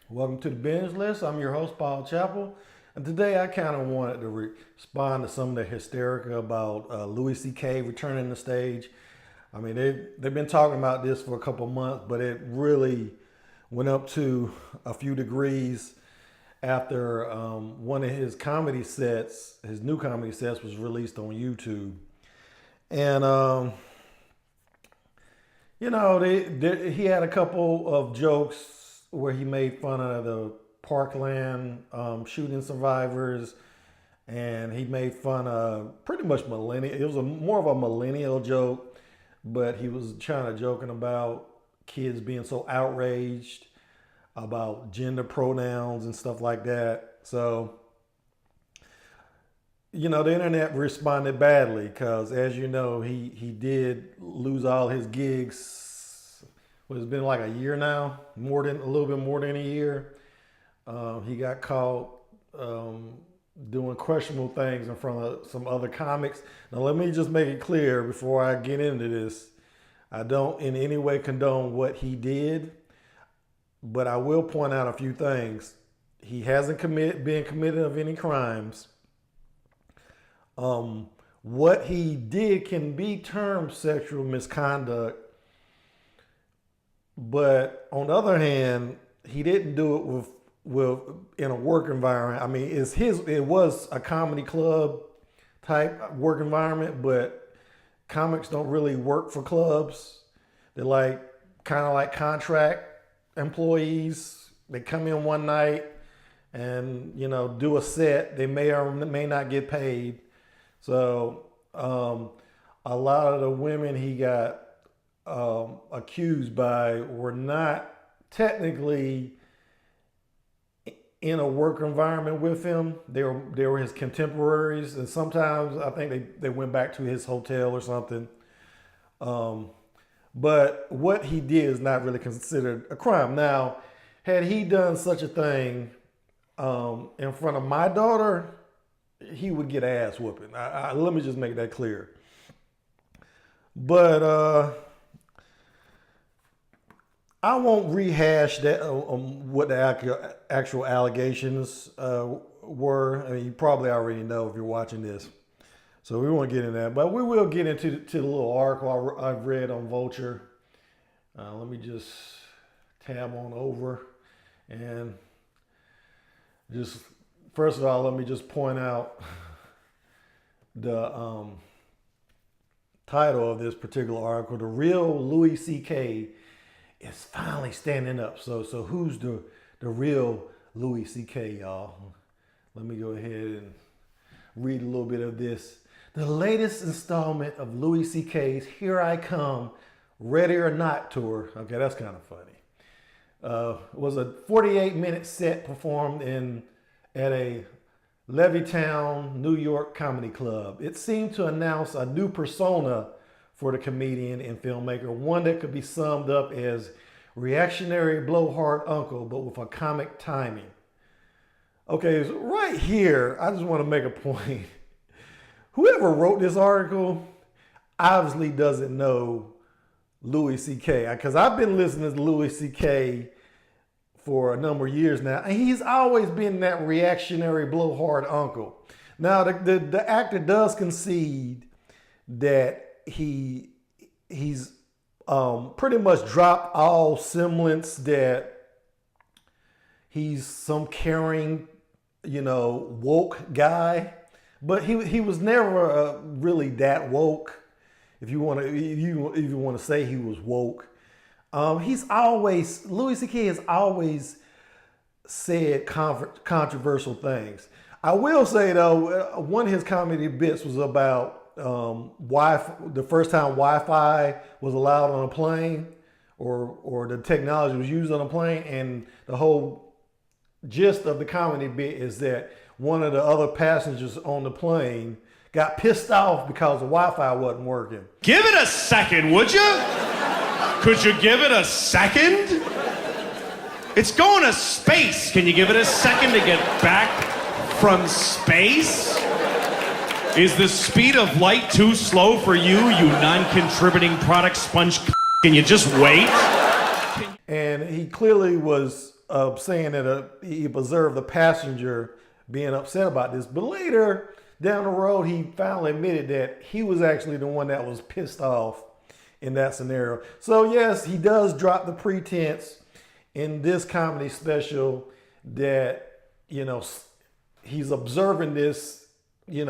Welcome to the Binge List. I'm your host, Paul Chappell. And today I kind of wanted to respond to some of the hysteria about Louis C.K. returning the stage. I mean, they've been talking about this for a couple months, but it really went up to a few degrees after one of his comedy sets, his new comedy sets, was released on YouTube. And, he had a couple of jokes where he made fun of the Parkland shooting survivors, and he made fun of pretty much millennial. It was more of a millennial joke, but he was trying to joking about kids being so outraged about gender pronouns and stuff like that. So, the internet responded badly because, as you know, he did lose all his gigs. Well, it's been like a year now, a little bit more than a year. He got caught doing questionable things in front of some other comics. Now, let me just make it clear before I get into this. I don't in any way condone what he did, but I will point out a few things. He hasn't been committed of any crimes. What he did can be termed sexual misconduct, but on the other hand, he didn't do it with in a work environment. I mean, it was a comedy club type work environment, but comics don't really work for clubs. They're kind of like contract employees. They come in one night and do a set. They may or may not get paid. So a lot of the women he got accused by were not technically in a work environment with him. They were his contemporaries, and sometimes I think they went back to his hotel or something. But what he did is not really considered a crime. Now, had he done such a thing in front of my daughter, he would get ass whooping. Let me just make that clear. But I won't rehash that what the actual allegations were. I mean, you probably already know if you're watching this, so we won't get into that. But we will get into the little article I've read on Vulture. Let me just tab on over and just first of all, let me just point out the title of this particular article: "The Real Louis C.K. is finally standing up." So who's the real Louis C.K., y'all? Let me go ahead and read a little bit of this. "The latest installment of Louis C.K.'s Here I Come, Ready or Not tour." Okay, that's kind of funny. Was a 48-minute set performed at a Levittown, New York comedy club. It seemed to announce a new persona for the comedian and filmmaker, one that could be summed up as reactionary blowhard uncle, but with a comic timing. Okay, so right here, I just want to make a point. Whoever wrote this article obviously doesn't know Louis C.K. because I've been listening to Louis C.K. for a number of years now, and he's always been that reactionary blowhard uncle. Now, the actor does concede that he's pretty much dropped all semblance that he's some caring, woke guy, but he was never really that woke. If you want to say he was woke. Louis C.K. has always said controversial things. I will say though, one of his comedy bits was about the first time Wi-Fi was allowed on a plane, or the technology was used on a plane, and the whole gist of the comedy bit is that one of the other passengers on the plane got pissed off because the Wi-Fi wasn't working. Give it a second, would you? Could you give it a second? It's going to space. Can you give it a second to get back from space? Is the speed of light too slow for you, you non-contributing product sponge? Can you just wait? And he clearly was saying that he observed the passenger being upset about this. But later down the road, he finally admitted that he was actually the one that was pissed off in that scenario. So yes, he does drop the pretense in this comedy special that, he's observing this, he's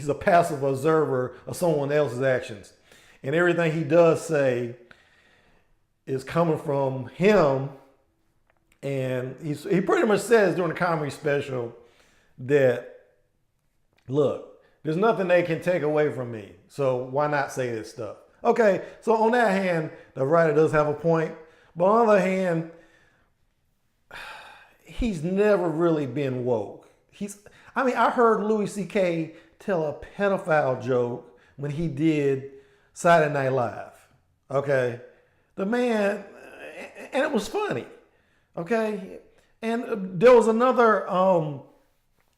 a passive observer of someone else's actions. And everything he does say is coming from him. And he pretty much says during the comedy special that, look, there's nothing they can take away from me. So why not say this stuff? Okay, so on that hand, the writer does have a point. But on the other hand, he's never really been woke. I heard Louis C.K. tell a pedophile joke when he did Saturday Night Live. Okay? The man, and it was funny. Okay? And there was another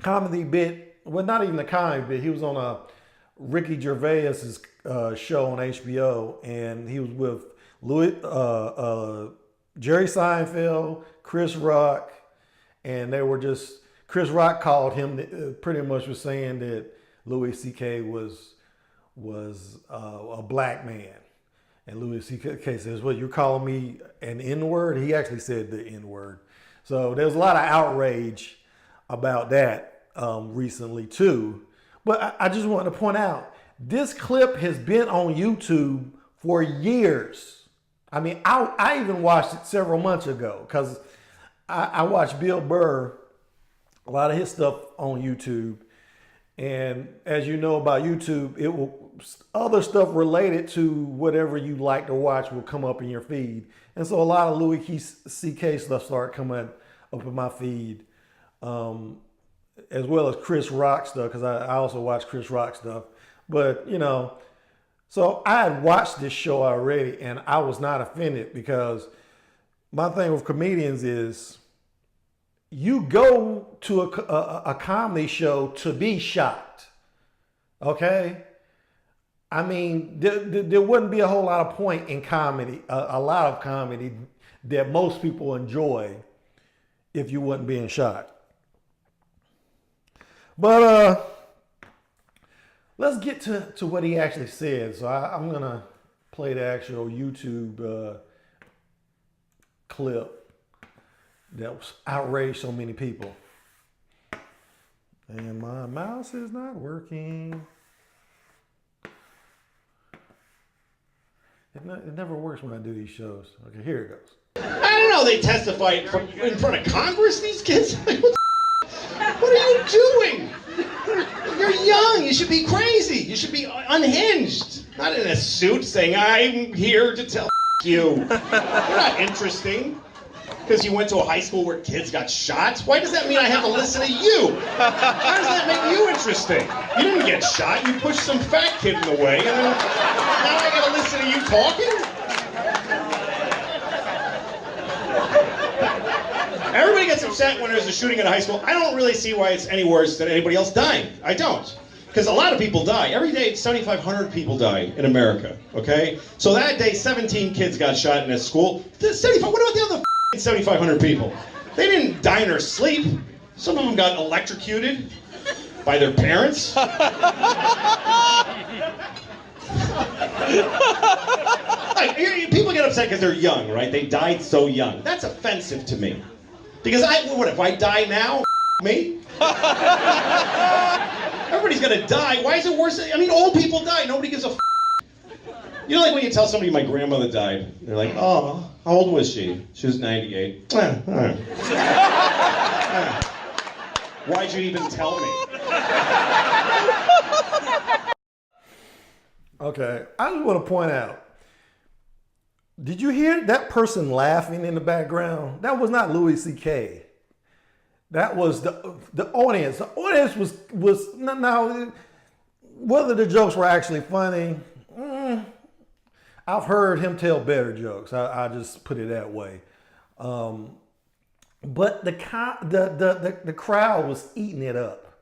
comedy bit, well, not even a comedy bit. He was on a Ricky Gervais's show on HBO, and he was with Jerry Seinfeld, Chris Rock, and they were just, Chris Rock called him, pretty much was saying that Louis C.K. was a black man. And Louis C.K. says, well, you're calling me an N-word? He actually said the N-word. So there's a lot of outrage about that recently too. But I just want to point out, this clip has been on YouTube for years. I even watched it several months ago because I watched Bill Burr, a lot of his stuff on YouTube. And as you know about YouTube, other stuff related to whatever you like to watch will come up in your feed. And so a lot of Louis C.K. stuff started coming up in my feed, as well as Chris Rock stuff, because I also watch Chris Rock stuff. But, so I had watched this show already, and I was not offended, because my thing with comedians is you go to a comedy show to be shocked, okay? There wouldn't be a whole lot of point in comedy, a lot of comedy that most people enjoy if you wasn't being shocked. But let's get to what he actually said. So I'm going to play the actual YouTube clip that outraged so many people. And my mouse is not working. It never works when I do these shows. Okay, here it goes. I don't know, they testified in front of Congress, these kids? What are you doing? You're young, you should be crazy. You should be unhinged. Not in a suit saying, I'm here to tell you. You're not interesting. Because you went to a high school where kids got shot? Why does that mean I have to listen to you? How does that make you interesting? You didn't get shot, you pushed some fat kid in the way, and then now I gotta listen to you talking? Everybody gets upset when there's a shooting at a high school. I don't really see why it's any worse than anybody else dying. I don't. Because a lot of people die. Every day, 7,500 people die in America, okay? So that day, 17 kids got shot in a school. 75, what about the other 7,500 people? They didn't die in their sleep. Some of them got electrocuted by their parents. People get upset because they're young, right? They died so young. That's offensive to me. Because what if I die now? Me? Everybody's gonna die. Why is it worse? Old people die. Nobody gives a You know, like when you tell somebody my grandmother died, they're like, oh, how old was she? She was 98. Why'd you even tell me? Okay, I just want to point out, did you hear that person laughing in the background? That was not Louis C.K. That was the audience. The audience was now, whether the jokes were actually funny, I've heard him tell better jokes. I just put it that way. But the crowd was eating it up.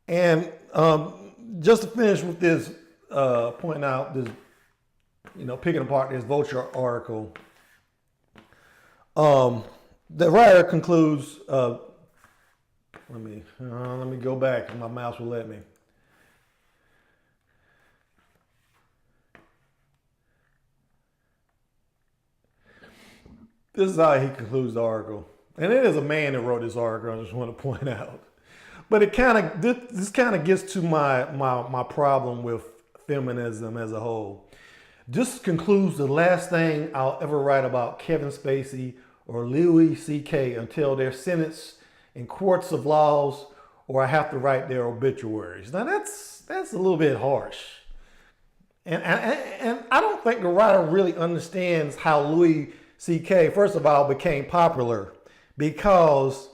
And just to finish with this, pointing out this, picking apart this Vulture article. The writer concludes. Let me go back. My mouse will let me. This is how he concludes the article, and it is a man that wrote this article. I just want to point out, but it kind of this kind of gets to my problem with feminism as a whole. This concludes the last thing I'll ever write about Kevin Spacey or Louis C.K. until they're sentenced in courts of laws, or I have to write their obituaries. Now that's a little bit harsh, and I don't think the writer really understands how Louis C.K. first of all became popular, because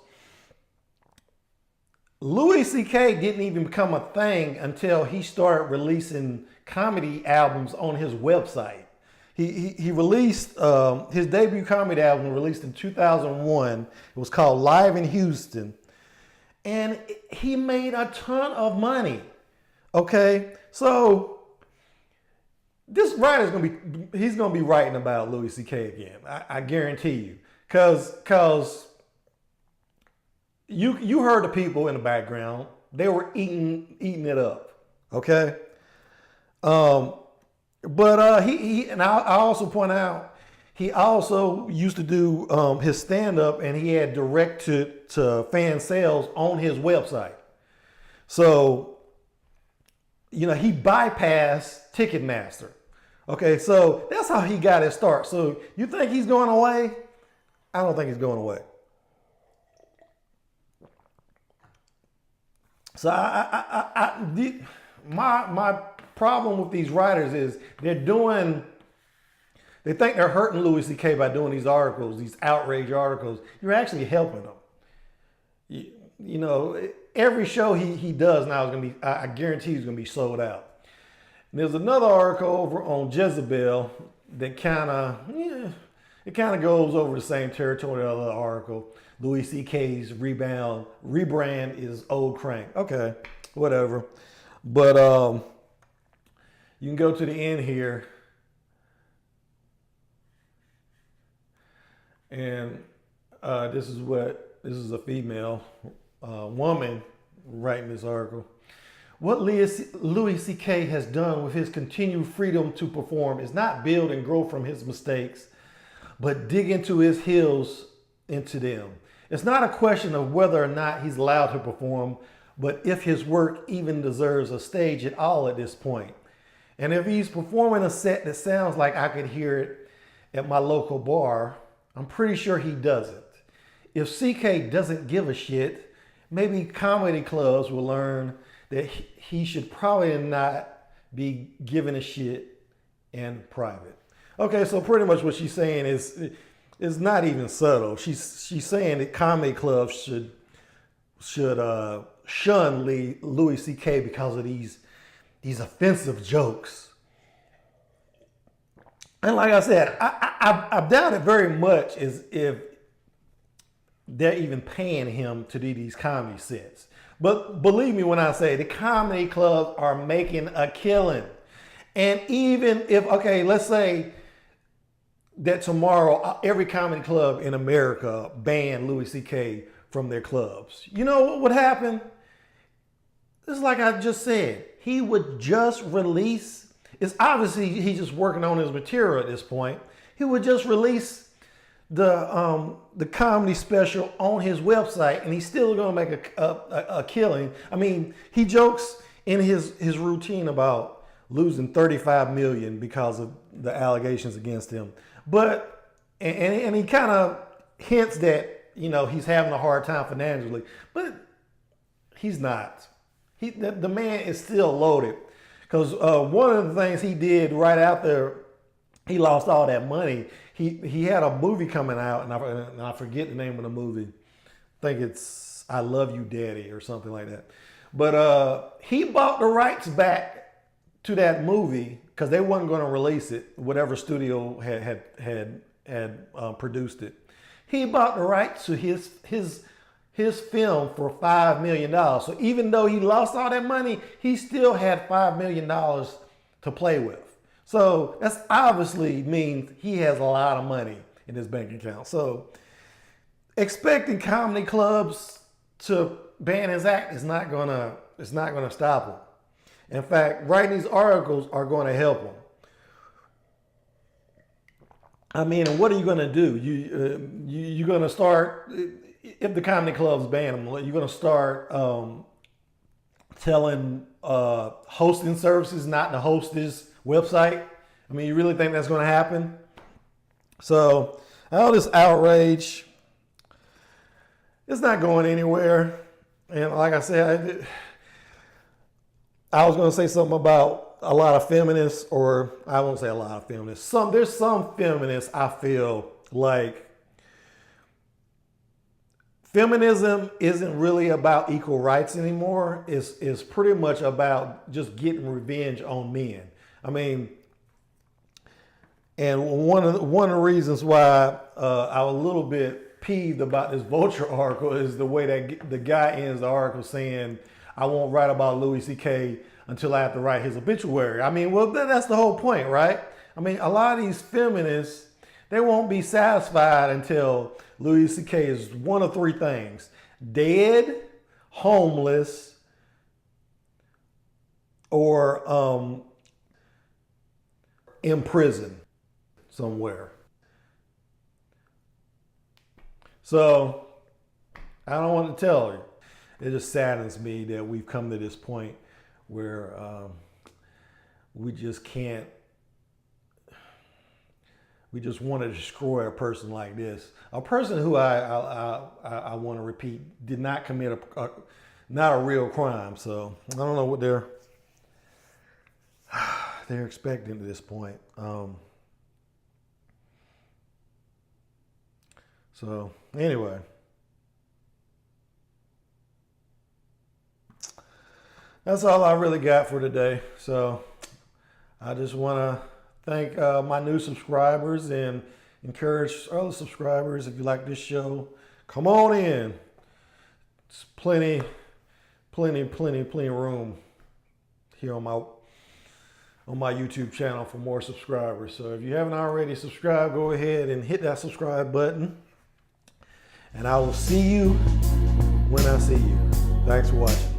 Louis C.K. didn't even become a thing until he started releasing comedy albums on his website. He released his debut comedy album, released in 2001. It was called Live in Houston. And he made a ton of money. Okay? So this writer's he's gonna be writing about Louis C.K. again. I guarantee you. Cause you heard the people in the background. They were eating it up. Okay? But he and I also point out, he also used to do his stand-up, and he had direct to fan sales on his website. So, he bypassed Ticketmaster. Okay, so that's how he got his start. So you think he's going away? I don't think he's going away. So my problem with these writers is they think they're hurting Louis C.K. by doing these articles, these outrage articles. You're actually helping them. Every show he does now is going to be, I guarantee he's going to be sold out. And there's another article over on Jezebel that kind of goes over the same territory of the other article. Louis C.K.'s rebrand is old crank. Okay, whatever. But you can go to the end here, and this is a female woman writing this article. What Louis C.K. has done with his continued freedom to perform is not build and grow from his mistakes, but dig into his heels into them. It's not a question of whether or not he's allowed to perform, but if his work even deserves a stage at all at this point. And if he's performing a set that sounds like I could hear it at my local bar, I'm pretty sure he doesn't. If CK doesn't give a shit, maybe comedy clubs will learn that he should probably not be giving a shit in private. Okay, so pretty much what she's saying is not even subtle. She's saying that comedy clubs should shun Louis C.K. because of these offensive jokes. And like I said, I doubt it very much as if they're even paying him to do these comedy sets. But believe me when I say the comedy clubs are making a killing. And even if, okay, let's say that tomorrow every comedy club in America banned Louis C.K. from their clubs. You know what would happen? It's like I just said. He would just release, it's obviously he's just working on his material at this point. He would just release the comedy special on his website, and he's still gonna make a killing. I mean, he jokes in his routine about losing 35 million because of the allegations against him. But, and he kind of hints that, he's having a hard time financially, but he's not. The man is still loaded, because one of the things he did right after he lost all that money, he had a movie coming out, and I forget the name of the movie. I think it's I Love You Daddy or something like that. But he bought the rights back to that movie because they weren't going to release it. Whatever studio had produced it, he bought the rights to his film for $5 million. So even though he lost all that money, he still had $5 million to play with. So that's obviously means he has a lot of money in his bank account. So expecting comedy clubs to ban his act is not gonna stop him. In fact, writing these articles are going to help him. I mean, and what are you going to do? You're going to start, if the comedy clubs ban him, you're going to start telling hosting services not to host his website. I mean, you really think that's going to happen? So all this outrage, it's not going anywhere. And like I said, I was going to say something about a lot of feminists, or I won't say a lot of feminists. There's some feminists I feel like feminism isn't really about equal rights anymore. It's pretty much about just getting revenge on men. I mean, and one of the reasons why I was a little bit peeved about this Vulture article is the way that the guy ends the article saying, I won't write about Louis C.K. until I have to write his obituary. I mean, well, that's the whole point, right? I mean, a lot of these feminists, they won't be satisfied until Louis C.K. is one of three things: dead, homeless, or in prison somewhere. So I don't want to tell you. It just saddens me that we've come to this point where we just can't. We just want to destroy a person like this. A person who I want to repeat did not commit not a real crime. So I don't know what they're expecting at this point. So anyway. That's all I really got for today. So I just want to thank my new subscribers and encourage other subscribers, if you like this show, come on in. It's plenty room here on my YouTube channel for more subscribers. So if you haven't already subscribed, go ahead and hit that subscribe button. And I will see you when I see you. Thanks for watching.